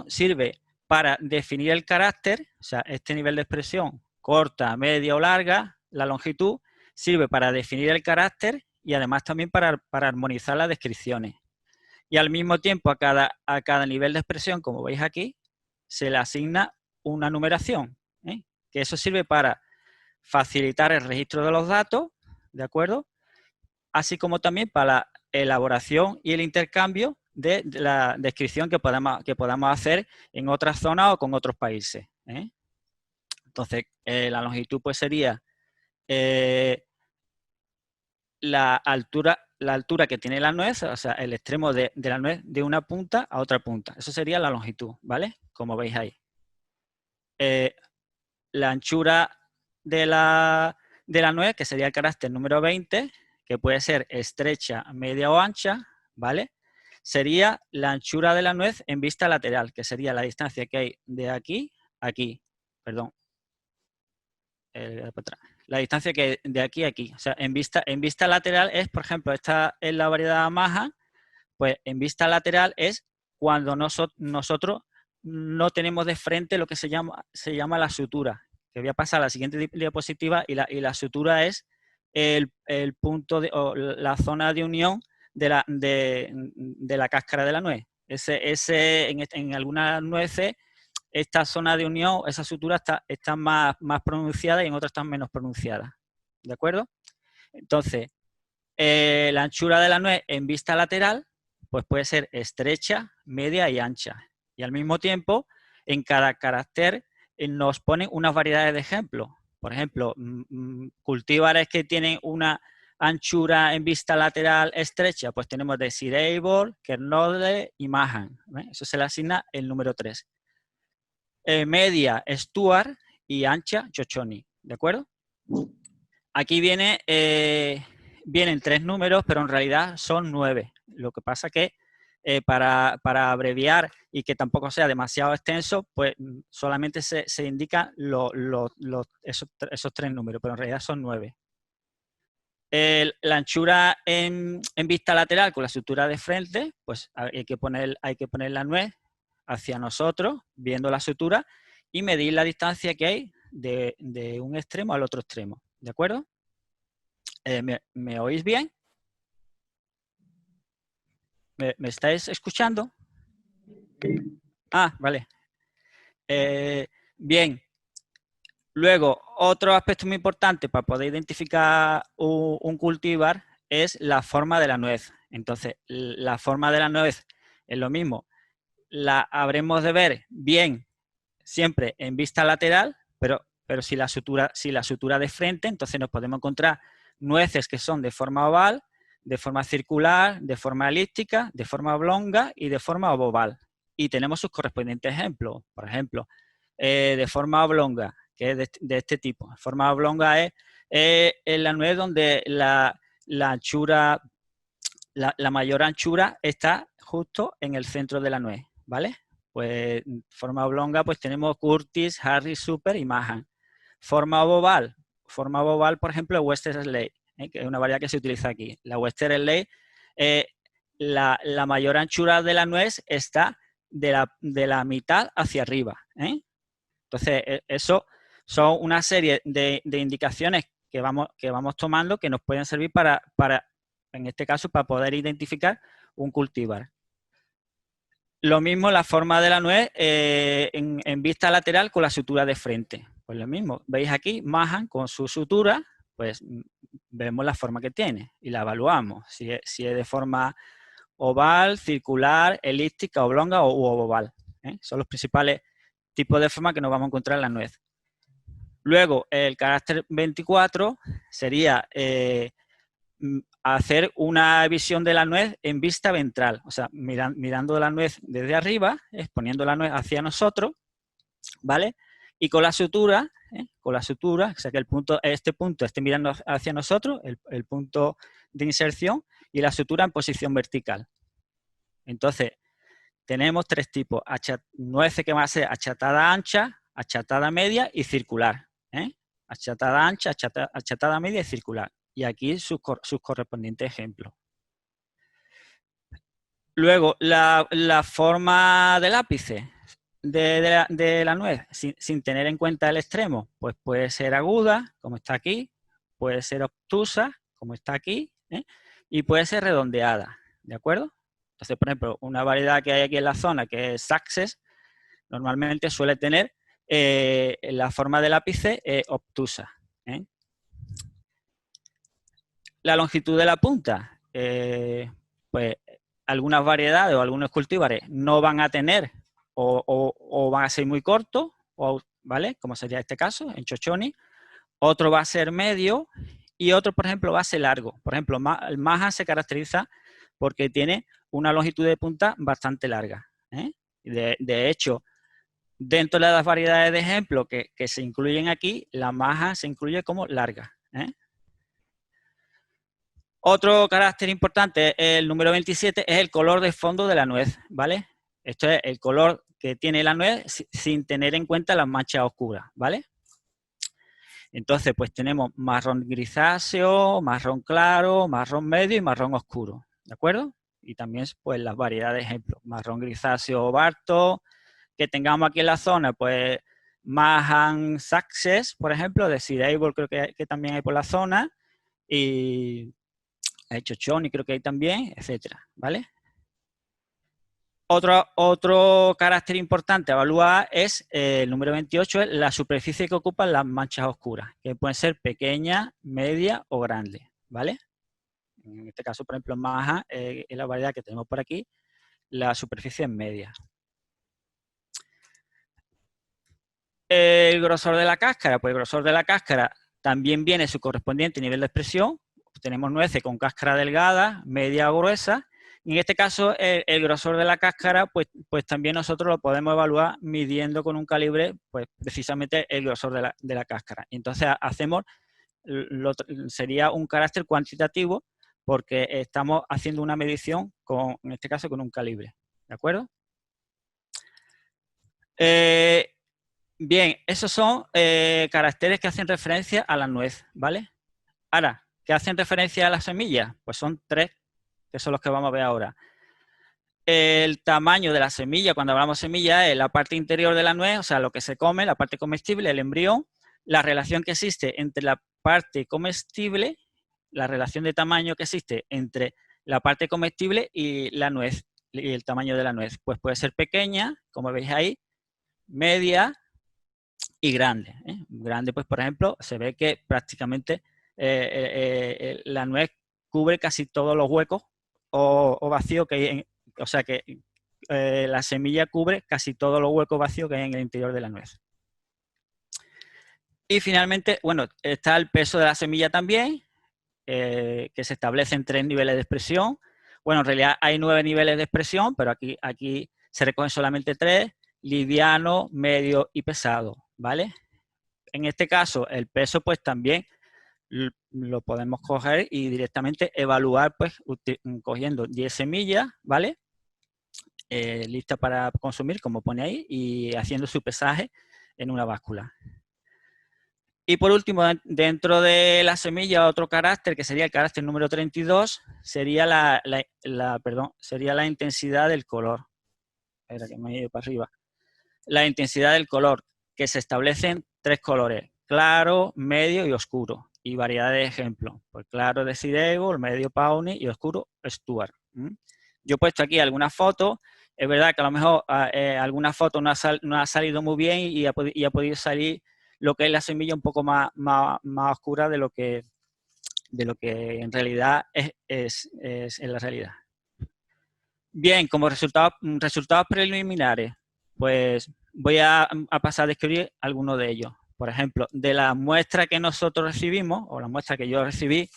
sirve para definir el carácter, o sea, este nivel de expresión corta, media o larga, la longitud, sirve para definir el carácter y además también para armonizar las descripciones. Y al mismo tiempo a cada nivel de expresión, como veis aquí, se le asigna una numeración, que eso sirve para facilitar el registro de los datos, ¿de acuerdo? Así como también para la elaboración y el intercambio de la descripción que podamos hacer en otras zonas o con otros países. Entonces, la longitud pues sería la altura que tiene la nuez, o sea, el extremo de la nuez de una punta a otra punta. Eso sería la longitud, ¿vale? Como veis ahí. La anchura de la nuez, que sería el carácter número 20, que puede ser estrecha, media o ancha, ¿vale? Sería la anchura de la nuez en vista lateral, que sería la distancia que hay de aquí a aquí. Perdón. La distancia que hay de aquí a aquí. O sea, en vista lateral es, por ejemplo, esta es la variedad Maja, pues en vista lateral es cuando nosotros no tenemos de frente lo que se llama la sutura. Que voy a pasar a la siguiente diapositiva y la sutura es el punto o la zona de unión de la cáscara de la nuez. En algunas nueces esta zona de unión, esa sutura está más pronunciada y en otras están menos pronunciadas. ¿De acuerdo? Entonces, la anchura de la nuez en vista lateral pues puede ser estrecha, media y ancha. Y al mismo tiempo, en cada carácter nos ponen unas variedades de ejemplos. Por ejemplo, cultivares que tienen una anchura en vista lateral estrecha, pues tenemos Desirable, Kernodle y Mahan. Eso se le asigna el número 3. Media, Stuart y ancha, Chochoni. ¿De acuerdo? Aquí vienen 3 números, pero en realidad son 9. Lo que pasa que para abreviar y que tampoco sea demasiado extenso, pues solamente se indican esos 3 números, pero en realidad son 9. La anchura en vista lateral con la sutura de frente, pues hay que poner la nuez hacia nosotros, viendo la sutura, y medir la distancia que hay de un extremo al otro extremo. ¿De acuerdo? ¿Me oís bien? ¿Me estáis escuchando? Ah, vale. Bien. Luego, otro aspecto muy importante para poder identificar un cultivar es la forma de la nuez. Entonces, la forma de la nuez es lo mismo. La habremos de ver bien siempre en vista lateral, pero si la sutura de frente, entonces nos podemos encontrar nueces que son de forma oval, de forma circular, de forma elíptica, de forma oblonga y de forma ovoval. Y tenemos sus correspondientes ejemplos. Por ejemplo, de forma oblonga, que es de este tipo. Forma oblonga es la nuez donde la anchura, la mayor anchura está justo en el centro de la nuez, ¿vale? Pues forma oblonga, pues tenemos Curtis, Harris, Super y Mahan. Forma oval, por ejemplo, Western Slade, que es una variedad que se utiliza aquí. La Western Slade, la mayor anchura de la nuez está de la mitad hacia arriba, ¿eh? Entonces, eso son una serie de indicaciones que vamos tomando que nos pueden servir para, en este caso, para poder identificar un cultivar. Lo mismo la forma de la nuez en vista lateral con la sutura de frente. Pues lo mismo, veis aquí, Mahan con su sutura, pues vemos la forma que tiene y la evaluamos. Si es de forma oval, circular, elíptica, oblonga o oval, ¿eh? Son los principales tipos de forma que nos vamos a encontrar en la nuez. Luego, el carácter 24 sería hacer una visión de la nuez en vista ventral, o sea, mirando la nuez desde arriba, exponiendo la nuez hacia nosotros, ¿vale? Y con la sutura, o sea, que este punto esté mirando hacia nosotros, el punto de inserción, y la sutura en posición vertical. Entonces, tenemos tres tipos: nueces que va a ser achatada ancha, achatada media y circular, ¿eh? Achatada ancha, achatada media y circular. Y aquí sus correspondientes ejemplos. Luego, la forma del ápice de la nuez, sin tener en cuenta el extremo, pues puede ser aguda, como está aquí, puede ser obtusa, como está aquí, ¿eh? Y puede ser redondeada, ¿de acuerdo? Entonces, por ejemplo, una variedad que hay aquí en la zona, que es Success, normalmente suele tener la forma del ápice obtusa, ¿eh? La longitud de la punta, pues algunas variedades o algunos cultivares no van a tener o van a ser muy cortos, ¿vale? Como sería este caso, en Chochoni. Otro va a ser medio y otro, por ejemplo, va a ser largo. Por ejemplo, el Mahan se caracteriza porque tiene una longitud de punta bastante larga, ¿eh? De hecho, dentro de las variedades de ejemplo que se incluyen aquí, la Mahan se incluye como larga, ¿eh? Otro carácter importante, el número 27, es el color de fondo de la nuez, ¿vale? Esto es el color que tiene la nuez sin tener en cuenta las manchas oscuras, ¿vale? Entonces, pues tenemos marrón grisáceo, marrón claro, marrón medio y marrón oscuro, ¿de acuerdo? Y también, pues, las variedades de ejemplo, marrón grisáceo Barto, que tengamos aquí en la zona, pues, Mahan Success, por ejemplo, de Seedable creo que también hay por la zona, y Chochoni creo que hay también, etcétera, ¿vale? Otro carácter importante a evaluar es el número 28, es la superficie que ocupan las manchas oscuras, que pueden ser pequeñas, medias o grandes, ¿vale? En este caso, por ejemplo, en Mahan, es la variedad que tenemos por aquí, la superficie es media. El grosor de la cáscara, pues el grosor de la cáscara también viene su correspondiente nivel de expresión. Tenemos nueces con cáscara delgada, media o gruesa. Y en este caso, el grosor de la cáscara, pues también nosotros lo podemos evaluar midiendo con un calibre, pues precisamente el grosor de la cáscara. Y entonces hacemos, sería un carácter cuantitativo porque estamos haciendo una medición, en este caso, con un calibre. ¿De acuerdo? Bien, esos son caracteres que hacen referencia a la nuez, ¿vale? Ahora, ¿qué hacen referencia a las semillas? Pues son tres, que son los que vamos a ver ahora. El tamaño de la semilla, cuando hablamos de semilla, es la parte interior de la nuez, o sea, lo que se come, la parte comestible, el embrión, la relación que existe entre la parte comestible, la relación de tamaño que existe entre la parte comestible y la nuez, y el tamaño de la nuez. Pues puede ser pequeña, como veis ahí, media y grande, ¿eh? Grande, pues, por ejemplo, se ve que prácticamente la nuez cubre casi todos los huecos o vacíos que hay, o sea que la semilla cubre casi todos los huecos vacíos que hay en el interior de la nuez. Y finalmente, bueno, está el peso de la semilla también, que se establece en 3 niveles de expresión. Bueno, en realidad hay 9 niveles de expresión, pero aquí se recogen solamente 3, liviano, medio y pesado, ¿vale? En este caso, el peso, pues también lo podemos coger y directamente evaluar, pues, cogiendo 10 semillas, ¿vale? Listas para consumir, como pone ahí, y haciendo su pesaje en una báscula. Y por último, dentro de la semilla, otro carácter, que sería el carácter número 32, sería sería la intensidad del color. Espera que me he ido para arriba. La intensidad del color, que se establecen 3 colores, claro, medio y oscuro, y variedad de ejemplos. Pues claro de Sidewall, medio Pawnee y oscuro Stuart. Yo he puesto aquí algunas fotos. Es verdad que a lo mejor alguna foto no ha salido muy bien y ha podido salir lo que es la semilla un poco más oscura de lo que en realidad es en la realidad. Bien, como resultados preliminares, pues voy a pasar a describir algunos de ellos. Por ejemplo, de la muestra que nosotros recibimos, o la muestra que yo recibí,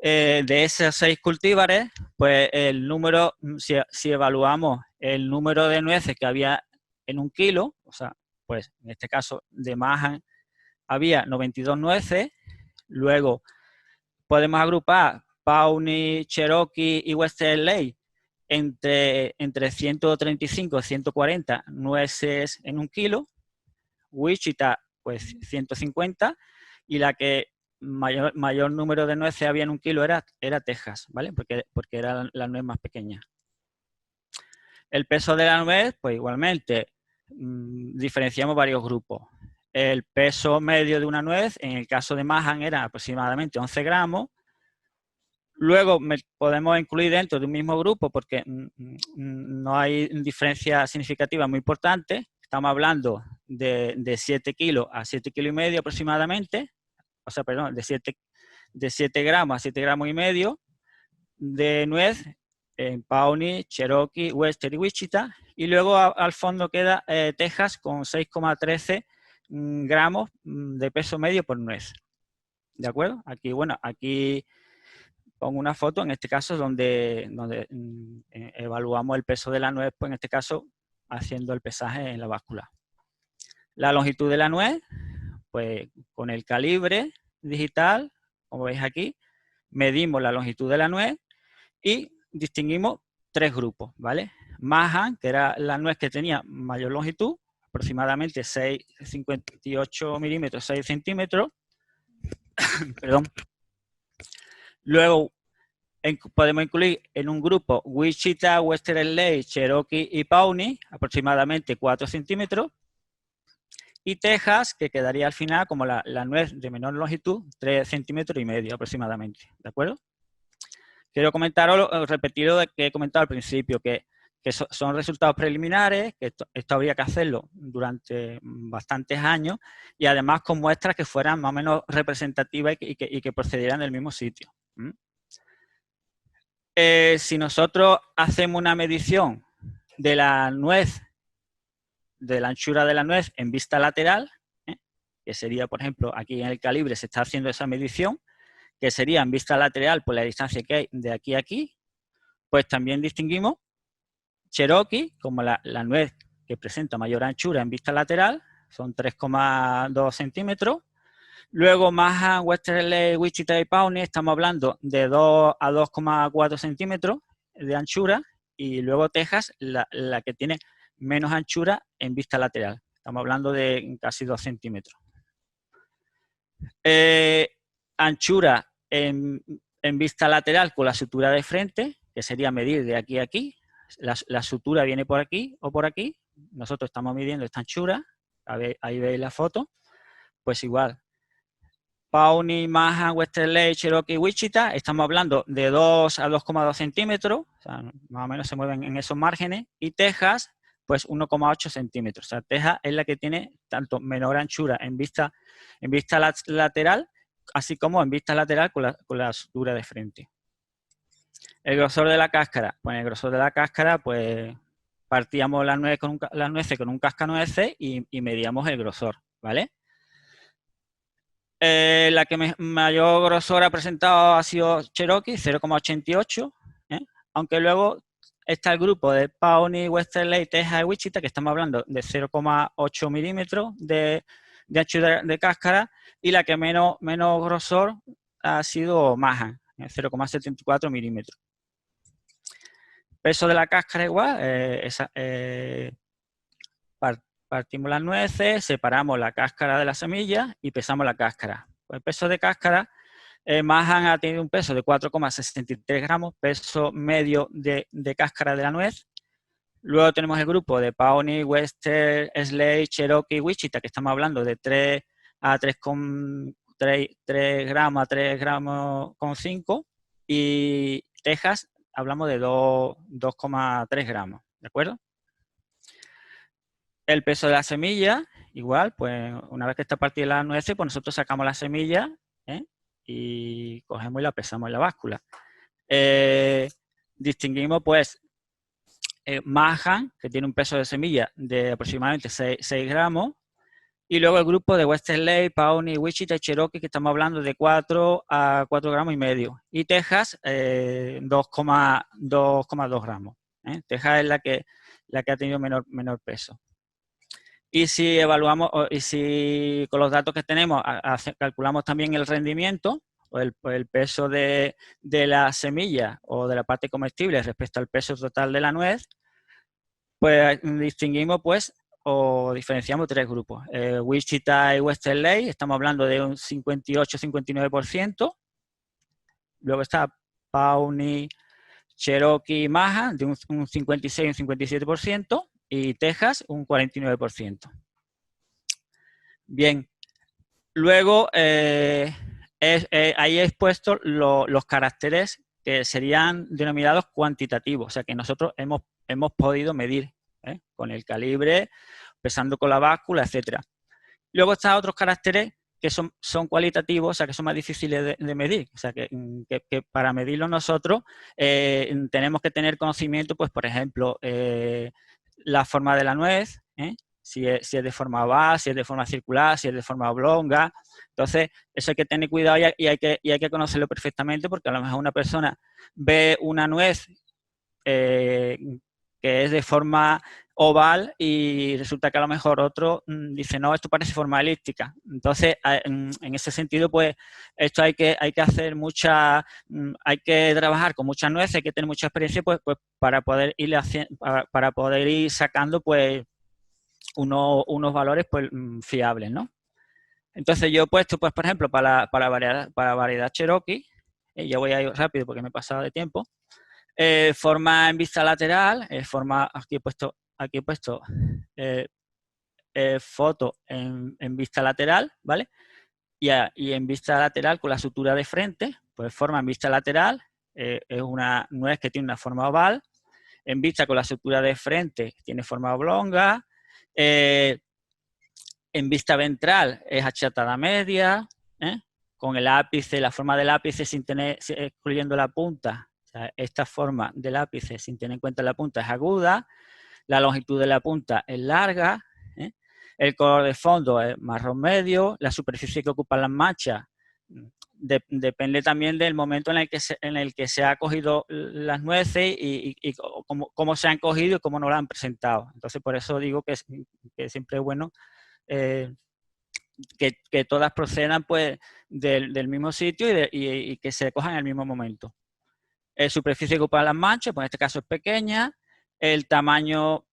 de esos 6 cultivares, pues el número, si evaluamos el número de nueces que había en 1 kilo, o sea, pues en este caso de Mahan había 92 nueces, luego podemos agrupar Pawnee, Cherokee y Western Lake entre 135 y 140 nueces en 1 kilo, Wichita pues 150, y la que mayor número de nueces había en 1 kilo era Texas, ¿vale? Porque era la nuez más pequeña. El peso de la nuez, pues igualmente diferenciamos varios grupos. El peso medio de una nuez, en el caso de Mahan, era aproximadamente 11 gramos. Luego podemos incluir dentro de un mismo grupo porque no hay diferencia significativa muy importante. Estamos hablando de 7 kilos a 7 kilos y medio aproximadamente. O sea, perdón, de 7 gramos a 7 gramos y medio de nuez en Pawnee, Cherokee, Western y Wichita. Y luego al fondo queda Texas con 6,13 gramos de peso medio por nuez. ¿De acuerdo? Aquí, bueno, aquí pongo una foto, en este caso, donde evaluamos el peso de la nuez, pues en este caso, haciendo el pesaje en la báscula. La longitud de la nuez, pues con el calibre digital, como veis aquí, medimos la longitud de la nuez y distinguimos 3 grupos, ¿vale? Mahan, que era la nuez que tenía mayor longitud, aproximadamente 6,58 milímetros, 6 centímetros. Perdón. Luego podemos incluir en un grupo Wichita, Western Lake, Cherokee y Pawnee, aproximadamente 4 centímetros. Y Texas, que quedaría al final como la nuez de menor longitud, 3 centímetros y medio aproximadamente. ¿De acuerdo? Quiero comentaros, repetir lo que he comentado al principio, que son resultados preliminares, que esto habría que hacerlo durante bastantes años y además con muestras que fueran más o menos representativas y que procedieran del mismo sitio. Si nosotros hacemos una medición de la nuez, de la anchura de la nuez en vista lateral, que sería, por ejemplo, aquí en el calibre se está haciendo esa medición, que sería en vista lateral por la distancia que hay de aquí a aquí, pues también distinguimos Cherokee como la nuez que presenta mayor anchura en vista lateral, son 3,2 centímetros. Luego Mahan, Western Lake, Wichita y Pawnee, estamos hablando de 2 a 2,4 centímetros de anchura, y luego Texas, la que tiene menos anchura en vista lateral. Estamos hablando de casi 2 centímetros. Anchura en vista lateral con la sutura de frente, que sería medir de aquí a aquí. La sutura viene por aquí o por aquí.Nosotros estamos midiendo esta anchura. Ahí veis la foto. Pues igual. Pawnee, Mahan, Western Lake, Cherokee, Wichita, estamos hablando de 2 a 2,2 centímetros, o sea, más o menos se mueven en esos márgenes, y Texas, pues 1,8 centímetros. O sea, Texas es la que tiene tanto menor anchura en vista lateral, así como en vista lateral con la sutura de frente. El grosor de la cáscara, pues el grosor de la cáscara, pues partíamos las nueces con un cascanueces y medíamos el grosor, ¿vale? La que mayor grosor ha presentado ha sido Cherokee, 0,88, aunque luego está el grupo de Pawnee, Western Lake, Texas y Wichita, que estamos hablando de 0,8 milímetros de anchura de cáscara, y la que menos grosor ha sido Mahan, 0,74 milímetros. Peso de la cáscara igual, partimos las nueces, separamos la cáscara de la semilla y pesamos la cáscara. Pues el peso de cáscara, Mahan ha tenido un peso de 4,63 gramos, peso medio de cáscara de la nuez. Luego tenemos el grupo de Pawnee, Western, Slade, Cherokee, Wichita, que estamos hablando de 3 a 3 gramos a 3 gramos con 5. Y Texas hablamos de 2,3 gramos, ¿de acuerdo? El peso de la semilla, igual, pues una vez que está partida la nuez, pues nosotros sacamos la semilla, ¿eh? Y cogemos y la pesamos en la báscula. Distinguimos, pues, Manhattan, que tiene un peso de semilla de aproximadamente 6 gramos, y luego el grupo de Western Lake, Pawnee, Wichita y Cherokee, que estamos hablando de 4 a 4 gramos y medio. Y Texas, 2,2 gramos. Texas es la que ha tenido menor peso. Y si evaluamos, y si con los datos que tenemos calculamos también el rendimiento o el peso de la semilla o de la parte comestible respecto al peso total de la nuez, pues distinguimos, pues, o diferenciamos 3 grupos. Wichita y Western Lake, estamos hablando de un 58-59%. Luego está Pawnee, Cherokee y Manhattan, de un 56 y un 57%. Y Texas, un 49%. Bien. Luego, ahí he expuesto los caracteres que serían denominados cuantitativos, o sea, que nosotros hemos podido medir con el calibre, pesando con la báscula, etcétera. Luego están otros caracteres que son cualitativos, o sea, que son más difíciles de medir. O sea, que para medirlo nosotros tenemos que tener conocimiento, pues, por ejemplo, la forma de la nuez, si es de forma oval, si es de forma circular, si es de forma oblonga. Entonces, eso hay que tener cuidado y hay que conocerlo perfectamente, porque a lo mejor una persona ve una nuez que es de forma oval y resulta que a lo mejor otro dice, no, esto parece forma elíptica. Entonces, en ese sentido, pues, esto hay que hacer hay que trabajar con muchas nueces, hay que tener mucha experiencia, pues para poder ir sacando, pues, unos valores, pues, fiables, ¿no? Entonces, yo he puesto, pues, por ejemplo, para variedad Cherokee, ya voy a ir rápido porque me he pasado de tiempo, forma en vista lateral, aquí he puesto foto en vista lateral, ¿vale? Y en vista lateral con la sutura de frente, pues forma en vista lateral, es una nuez que tiene una forma oval. En vista con la sutura de frente tiene forma oblonga. En vista ventral es achatada media, con el ápice, la forma del ápice excluyendo la punta. O sea, esta forma del ápice, sin tener en cuenta la punta, es aguda. La longitud de la punta es larga. El color de fondo es marrón medio. La superficie que ocupan las manchas depende también del momento en el que se ha cogido las nueces y cómo se han cogido y cómo nos las han presentado. Entonces, por eso digo que siempre es bueno que todas procedan, pues, del mismo sitio y que se cojan en el mismo momento. Superficie que ocupan las manchas, pues en este caso es pequeña. El tamaño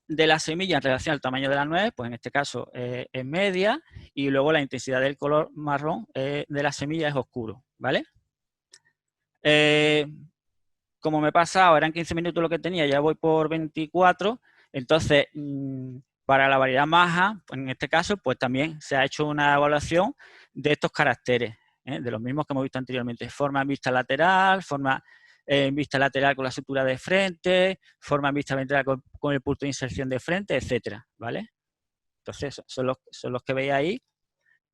de la semilla en relación al tamaño de la nuez, pues en este caso es media. Y luego la intensidad del color marrón de la semilla es oscuro, ¿vale? Como me he pasado, eran 15 minutos lo que tenía, ya voy por 24. Entonces, para la variedad Manhattan, pues en este caso, pues también se ha hecho una evaluación de estos caracteres, de los mismos que hemos visto anteriormente. Forma en vista lateral, forma en vista lateral con la sutura de frente, forma en vista ventral con el punto de inserción de frente, etcétera, ¿vale? Entonces, son los que veis ahí.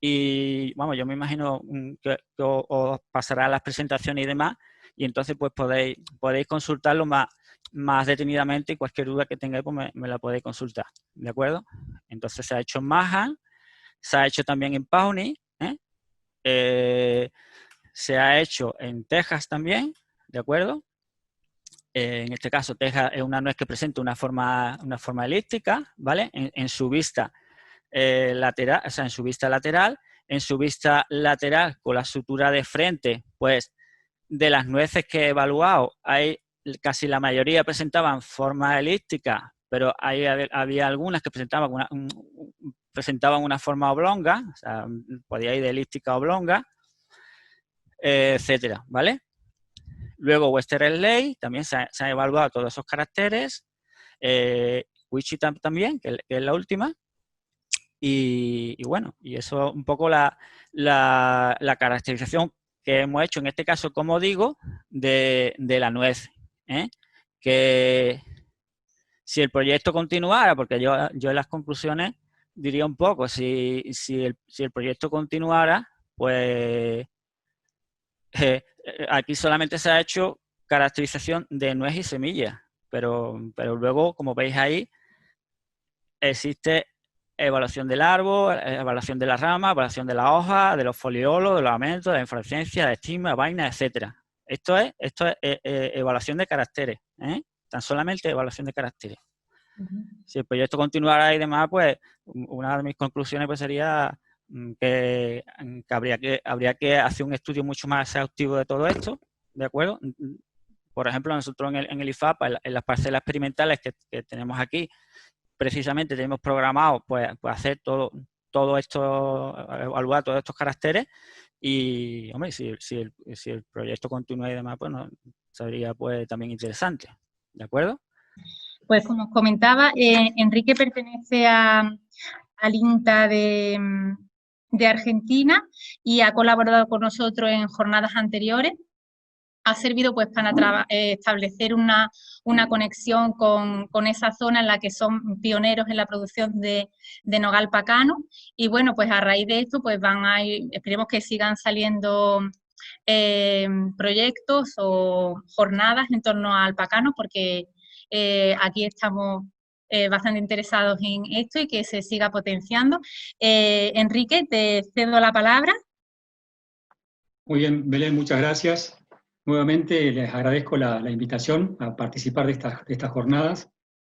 Y, vamos, yo me imagino que os pasará las presentaciones y demás, y entonces, pues, podéis consultarlo más detenidamente, y cualquier duda que tengáis, pues me la podéis consultar, ¿de acuerdo? Entonces, se ha hecho en Manhattan, se ha hecho también en Pawnee, se ha hecho en Texas también, ¿de acuerdo? En este caso, Texas es una nuez que presenta una forma elíptica, ¿vale? En su vista lateral, o sea, en su vista lateral. En su vista lateral, con la sutura de frente, pues, de las nueces que he evaluado, casi la mayoría presentaban forma elíptica, pero había algunas que presentaban una forma oblonga, o sea, podía ir de elíptica a oblonga, etcétera, ¿vale? Luego Western Lake, también se han evaluado todos esos caracteres. Wichita también, que es la última. Y bueno, y eso es un poco la caracterización que hemos hecho, en este caso, como digo, de la nuez. Que si el proyecto continuara, porque yo en las conclusiones diría un poco, si el proyecto continuara, pues aquí solamente se ha hecho caracterización de nuez y semilla, pero luego, como veis ahí, existe evaluación del árbol, evaluación de la rama, evaluación de la hoja, de los foliolos, de los amentos, de la inflorescencia, de estigma, vaina, etcétera. Esto es evaluación de caracteres, tan solamente evaluación de caracteres. Si el proyecto continuara y demás, pues una de mis conclusiones pues sería que habría que hacer un estudio mucho más exhaustivo de todo esto, ¿de acuerdo? Por ejemplo, nosotros en el IFAP, en las parcelas experimentales que tenemos aquí, precisamente tenemos programado pues hacer todo esto, evaluar todos estos caracteres y, hombre, si el proyecto continúa y demás, pues sería pues también interesante, ¿de acuerdo? Pues como os comentaba, Enrique pertenece al INTA de Argentina y ha colaborado con nosotros en jornadas anteriores. Ha servido pues para establecer una conexión con esa zona en la que son pioneros en la producción de nogal pacano. Y bueno, pues a raíz de esto pues esperemos que sigan saliendo proyectos o jornadas en torno al pacano, porque aquí estamos bastante interesados en esto y que se siga potenciando. Enrique, te cedo la palabra. Muy bien, Belén, muchas gracias. Nuevamente les agradezco la invitación a participar de estas jornadas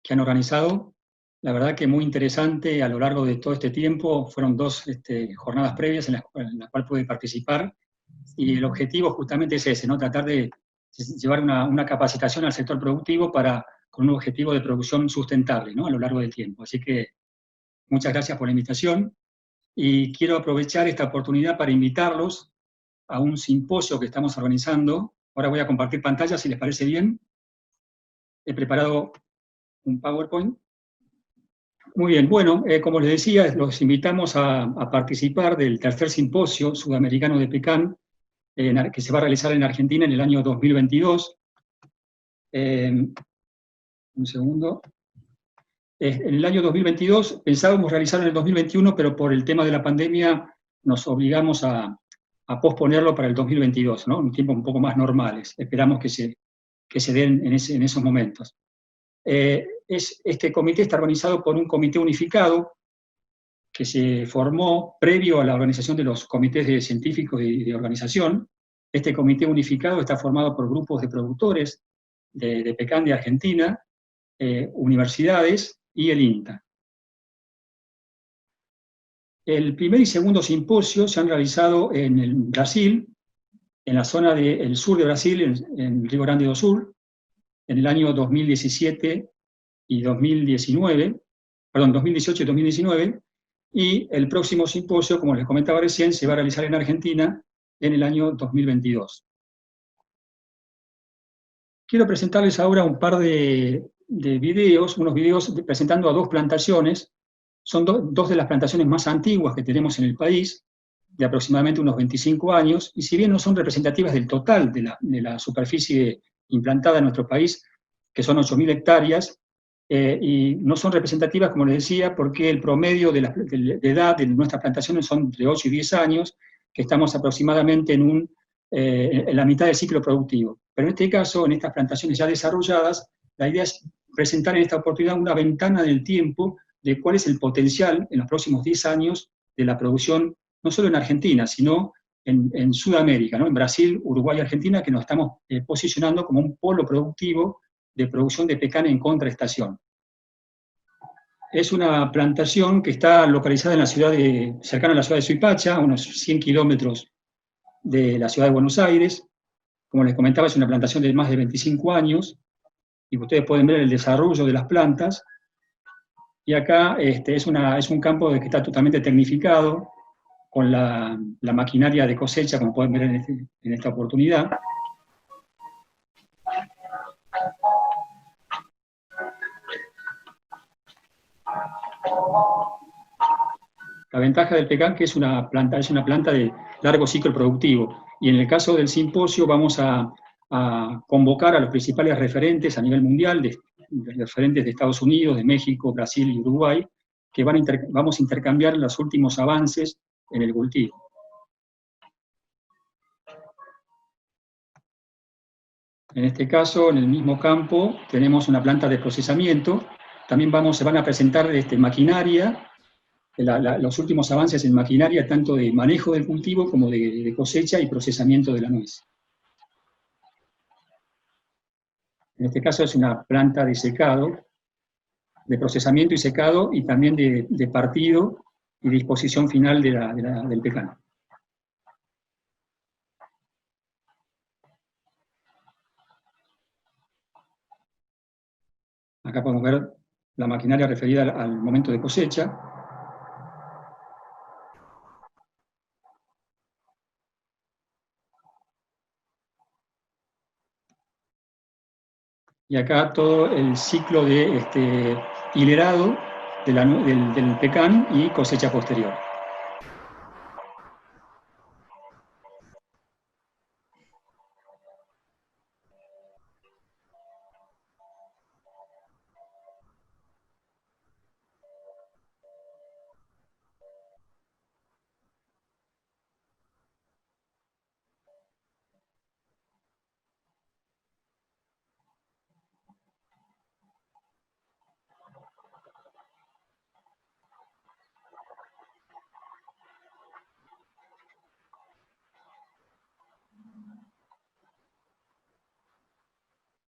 que han organizado. La verdad que muy interesante a lo largo de todo este tiempo. Fueron 2 jornadas previas en las cuales pude participar. Y el objetivo justamente es ese, ¿no? Tratar de llevar una capacitación al sector productivo con un objetivo de producción sustentable, ¿no? A lo largo del tiempo. Así que muchas gracias por la invitación. Y quiero aprovechar esta oportunidad para invitarlos a un simposio que estamos organizando. Ahora voy a compartir pantalla, si les parece bien. He preparado un PowerPoint. Muy bien, bueno, como les decía, los invitamos a participar del tercer simposio sudamericano de pecan, que se va a realizar en Argentina en el año 2022. Un segundo. En el año 2022 pensábamos realizarlo en el 2021, pero por el tema de la pandemia nos obligamos a posponerlo para el 2022, ¿no? Un tiempo un poco más normales. Esperamos que se den en esos momentos. Este comité está organizado por un comité unificado que se formó previo a la organización de los comités de científicos y de organización. Este comité unificado está formado por grupos de productores de pecan de Argentina, universidades y el INTA. El primer y segundo simposio se han realizado en el Brasil, en la zona del sur de Brasil, en Rio Grande do Sul, en el año 2017 y 2019, perdón, 2018 y 2019, y el próximo simposio, como les comentaba recién, se va a realizar en Argentina en el año 2022. Quiero presentarles ahora un par de videos, unos videos presentando a 2 plantaciones. Son dos de las plantaciones más antiguas que tenemos en el país, de aproximadamente unos 25 años, y si bien no son representativas del total de la superficie implantada en nuestro país, que son 8.000 hectáreas, y no son representativas, como les decía, porque el promedio de edad de nuestras plantaciones son entre 8 y 10 años, que estamos aproximadamente en la mitad del ciclo productivo. Pero en este caso, en estas plantaciones ya desarrolladas, la idea es presentar en esta oportunidad una ventana del tiempo de cuál es el potencial en los próximos 10 años de la producción, no solo en Argentina, sino en Sudamérica, ¿no? En Brasil, Uruguay y Argentina, que nos estamos posicionando como un polo productivo de producción de pecan en contraestación. Es una plantación que está localizada en cercana a la ciudad de Suipacha, a unos 100 kilómetros de la ciudad de Buenos Aires. Como les comentaba, es una plantación de más de 25 años, y ustedes pueden ver el desarrollo de las plantas. Y acá es un campo que está totalmente tecnificado, con la maquinaria de cosecha, como pueden ver en esta oportunidad. La ventaja del pecan que es una planta de largo ciclo productivo. Y en el caso del simposio vamos a convocar a los principales referentes a nivel mundial, referentes de Estados Unidos, de México, Brasil y Uruguay, que vamos a intercambiar los últimos avances en el cultivo. En este caso, en el mismo campo, tenemos una planta de procesamiento. También se van a presentar maquinaria, los últimos avances en maquinaria, tanto de manejo del cultivo como de cosecha y procesamiento de la nuez. En este caso es una planta de secado, de procesamiento y secado, y también de partido y disposición final del pecan. Acá podemos ver la maquinaria referida al momento de cosecha. Y acá todo el ciclo de hilerado del pecan y cosecha posterior.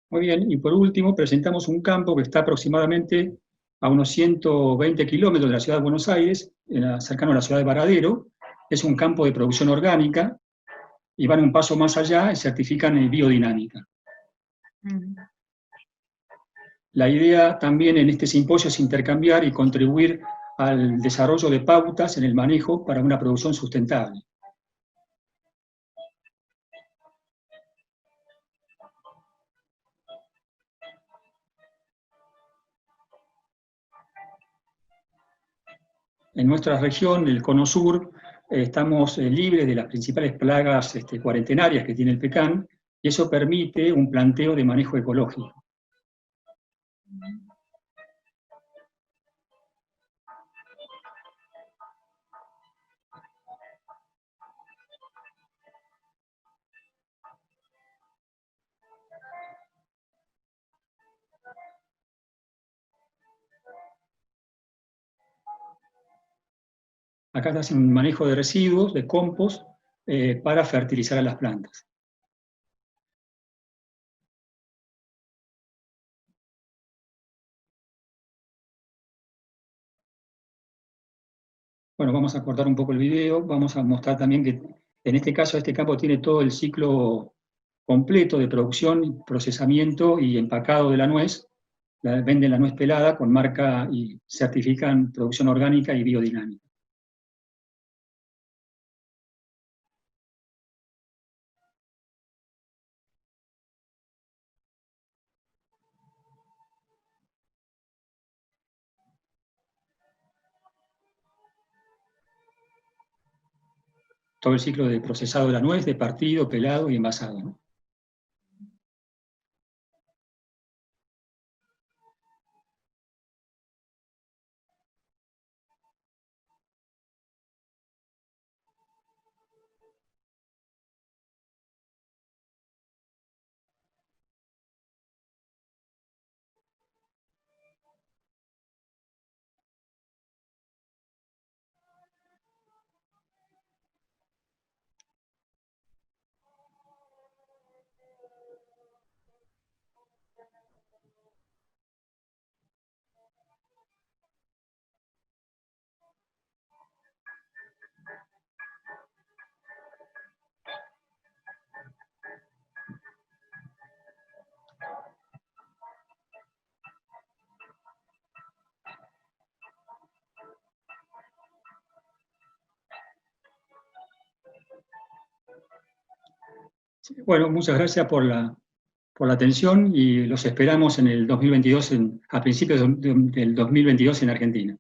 Muy bien, y por último presentamos un campo que está aproximadamente a unos 120 kilómetros de la ciudad de Buenos Aires, cercano a la ciudad de Varadero. Es un campo de producción orgánica, y van un paso más allá y certifican biodinámica. La idea también en este simposio es intercambiar y contribuir al desarrollo de pautas en el manejo para una producción sustentable. En nuestra región, el Cono Sur, estamos libres de las principales plagas cuarentenarias que tiene el pecan, y eso permite un planteo de manejo ecológico. Acá se hace un manejo de residuos, de compost, para fertilizar a las plantas. Bueno, vamos a cortar un poco el video, vamos a mostrar también que en este caso este campo tiene todo el ciclo completo de producción, procesamiento y empacado de la nuez. Venden la nuez pelada con marca y certifican producción orgánica y biodinámica. Todo el ciclo de procesado de la nuez, de partido, pelado y envasado, ¿no? Bueno, muchas gracias por la atención y los esperamos en el 2022, a principios del 2022 en Argentina.